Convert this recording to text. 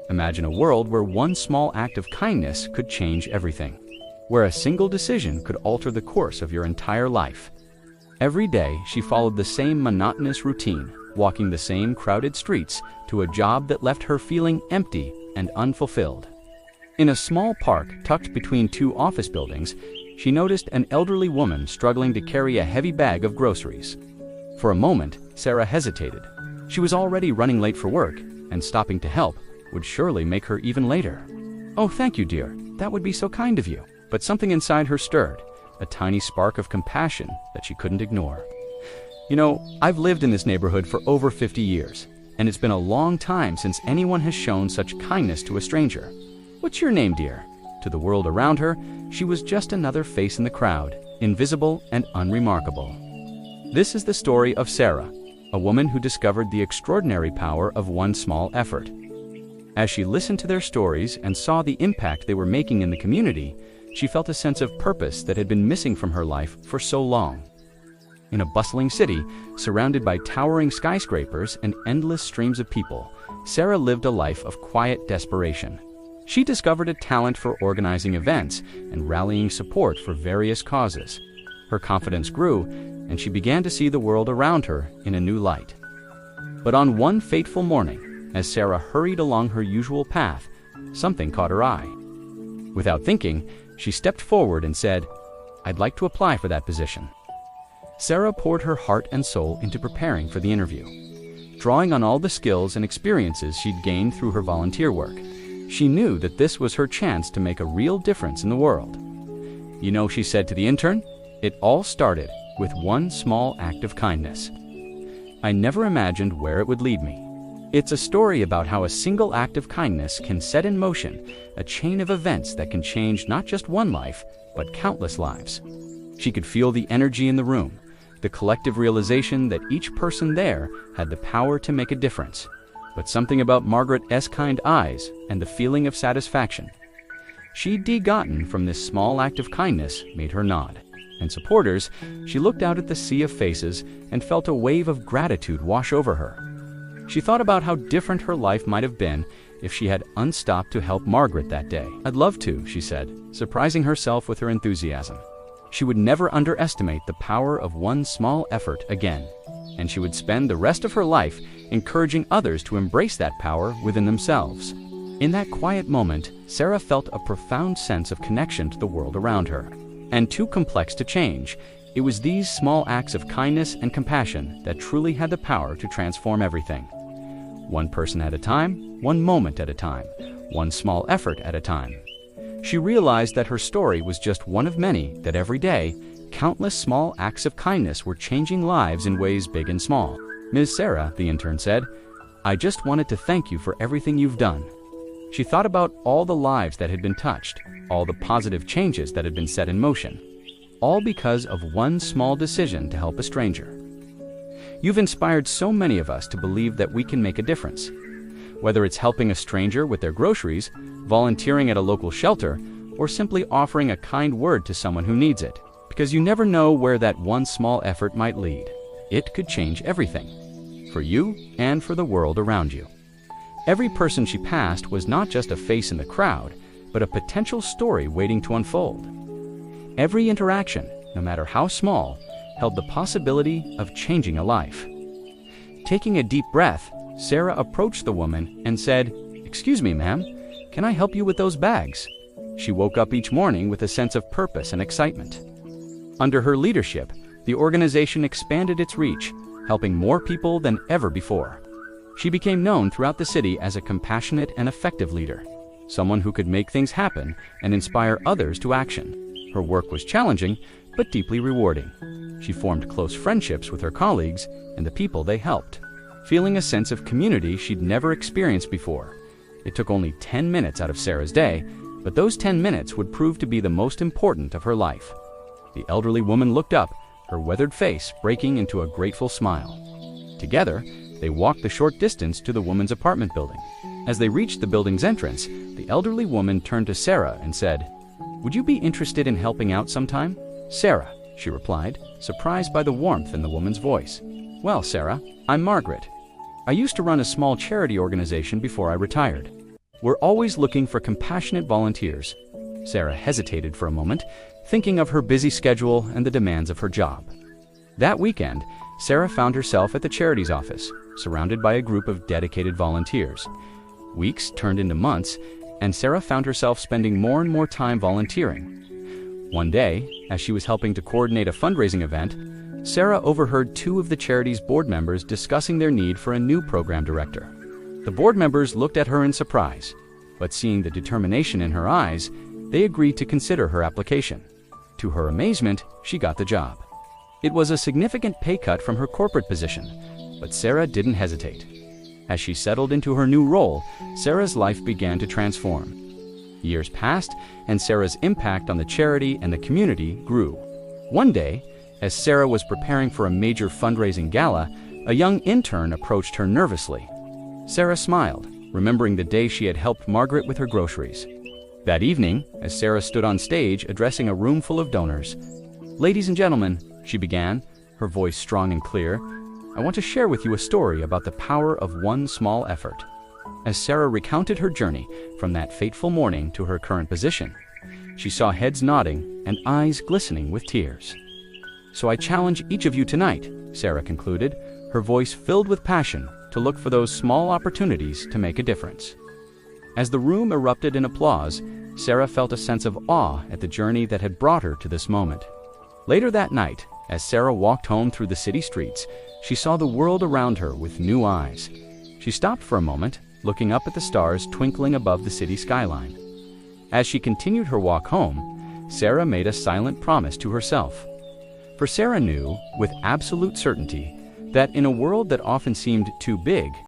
Imagine a world where one small act of kindness could change everything, where a single decision could alter the course of your entire life. Every day, she followed the same monotonous routine, walking the same crowded streets to a job that left her feeling empty and unfulfilled. In a small park tucked between two office buildings, she noticed an elderly woman struggling to carry a heavy bag of groceries. For a moment, Sarah hesitated. She was already running late for work, and stopping to help would surely make her even later. "Oh, thank you, dear. That would be so kind of you." But something inside her stirred, a tiny spark of compassion that she couldn't ignore. "You know, I've lived in this neighborhood for over 50 years, and it's been a long time since anyone has shown such kindness to a stranger. What's your name, dear?" To the world around her, she was just another face in the crowd, invisible and unremarkable. This is the story of Sarah, a woman who discovered the extraordinary power of one small effort. As she listened to their stories and saw the impact they were making in the community, she felt a sense of purpose that had been missing from her life for so long. In a bustling city, surrounded by towering skyscrapers and endless streams of people, Sarah lived a life of quiet desperation. She discovered a talent for organizing events and rallying support for various causes. Her confidence grew, and she began to see the world around her in a new light. But on one fateful morning, as Sarah hurried along her usual path, something caught her eye. Without thinking, she stepped forward and said, "I'd like to apply for that position." Sarah poured her heart and soul into preparing for the interview. Drawing on all the skills and experiences she'd gained through her volunteer work, she knew that this was her chance to make a real difference in the world. "You know," she said to the intern, "it all started with one small act of kindness. I never imagined where it would lead me." It's a story about how a single act of kindness can set in motion a chain of events that can change not just one life, but countless lives. She could feel the energy in the room, the collective realization that each person there had the power to make a difference. But something about Margaret's kind eyes and the feeling of satisfaction she'd gotten from this small act of kindness made her nod. And supporters, she looked out at the sea of faces and felt a wave of gratitude wash over her. She thought about how different her life might have been if she had unstopped to help Margaret that day. "I'd love to," she said, surprising herself with her enthusiasm. She would never underestimate the power of one small effort again, and she would spend the rest of her life encouraging others to embrace that power within themselves. In that quiet moment, Sarah felt a profound sense of connection to the world around her. And too complex to change, it was these small acts of kindness and compassion that truly had the power to transform everything. One person at a time, one moment at a time, one small effort at a time. She realized that her story was just one of many, that every day, countless small acts of kindness were changing lives in ways big and small. "Ms. Sarah," the intern said, "I just wanted to thank you for everything you've done." She thought about all the lives that had been touched, all the positive changes that had been set in motion, all because of one small decision to help a stranger. You've inspired so many of us to believe that we can make a difference. Whether it's helping a stranger with their groceries, volunteering at a local shelter, or simply offering a kind word to someone who needs it. Because you never know where that one small effort might lead. It could change everything, for you and for the world around you. Every person she passed was not just a face in the crowd, but a potential story waiting to unfold. Every interaction, no matter how small, held the possibility of changing a life. Taking a deep breath, Sarah approached the woman and said, "Excuse me, ma'am, can I help you with those bags?" She woke up each morning with a sense of purpose and excitement. Under her leadership, the organization expanded its reach, helping more people than ever before. She became known throughout the city as a compassionate and effective leader, someone who could make things happen and inspire others to action. Her work was challenging, but deeply rewarding. She formed close friendships with her colleagues and the people they helped, feeling a sense of community she'd never experienced before. It took only 10 minutes out of Sarah's day, but those 10 minutes would prove to be the most important of her life. The elderly woman looked up, her weathered face breaking into a grateful smile. Together, they walked the short distance to the woman's apartment building. As they reached the building's entrance, the elderly woman turned to Sarah and said, "Would you be interested in helping out sometime?" "Sarah," she replied, surprised by the warmth in the woman's voice. "Well, Sarah, I'm Margaret. I used to run a small charity organization before I retired." "We're always looking for compassionate volunteers." Sarah hesitated for a moment, thinking of her busy schedule and the demands of her job. That weekend, Sarah found herself at the charity's office, surrounded by a group of dedicated volunteers. Weeks turned into months, and Sarah found herself spending more and more time volunteering. One day, as she was helping to coordinate a fundraising event, Sarah overheard two of the charity's board members discussing their need for a new program director. The board members looked at her in surprise, but seeing the determination in her eyes, they agreed to consider her application. To her amazement, she got the job. It was a significant pay cut from her corporate position, but Sarah didn't hesitate. As she settled into her new role, Sarah's life began to transform. Years passed, and Sarah's impact on the charity and the community grew. One day, as Sarah was preparing for a major fundraising gala, a young intern approached her nervously. Sarah smiled, remembering the day she had helped Margaret with her groceries. That evening, as Sarah stood on stage addressing a room full of donors, "Ladies and gentlemen," she began, her voice strong and clear, "I want to share with you a story about the power of one small effort." As Sarah recounted her journey from that fateful morning to her current position, she saw heads nodding and eyes glistening with tears. "So I challenge each of you tonight," Sarah concluded, her voice filled with passion, "to look for those small opportunities to make a difference." As the room erupted in applause, Sarah felt a sense of awe at the journey that had brought her to this moment. Later that night, as Sarah walked home through the city streets, she saw the world around her with new eyes. She stopped for a moment, looking up at the stars twinkling above the city skyline. As she continued her walk home, Sarah made a silent promise to herself. For Sarah knew, with absolute certainty, that in a world that often seemed too big,